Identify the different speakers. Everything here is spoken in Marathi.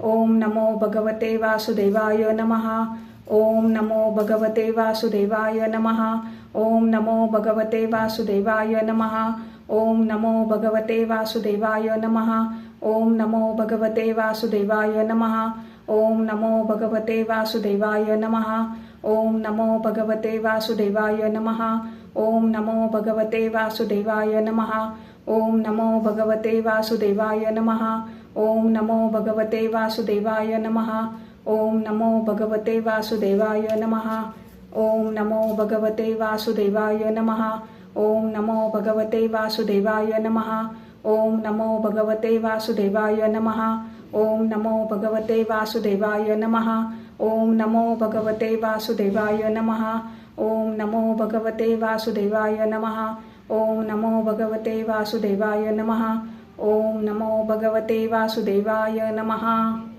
Speaker 1: ओम नमो भगवते वासुदेवाय नमः। ओम नमो भगवते वासुदेवाय नमः। ओम नमो भगवते वासुदेवाय नमः। ओम नमो भगवते वासुदेवाय नमः। ओम नमो भगवते वासुदेवाय नमः। ओम नमो भगवते वासुदेवाय नमः। ओम नमो भगवते वासुदेवाय नमः। ओम नमो भगवते वासुदेवाय नमः। ओम नमो भगवते वासुदेवाय नमः। ओम नमो भगवते वासुदेवाय नमः। ओम नमो भगवते वासुदेवाय नमः। ओम नमो भगवते वासुदेवाय नमः। ओम नमो भगवते वासुदेवाय नमः। ओम नमो भगवते वासुदेवाय नमः। ओम नमो भगवते वासुदेवाय नमः। ओम नमो भगवते वासुदेवाय नमः। ओम नमो भगवते वासुदेवाय नमः। ओम नमो भगवते वासुदेवाय नमः। ओम नमो भगवते वासुदेवाय नमः।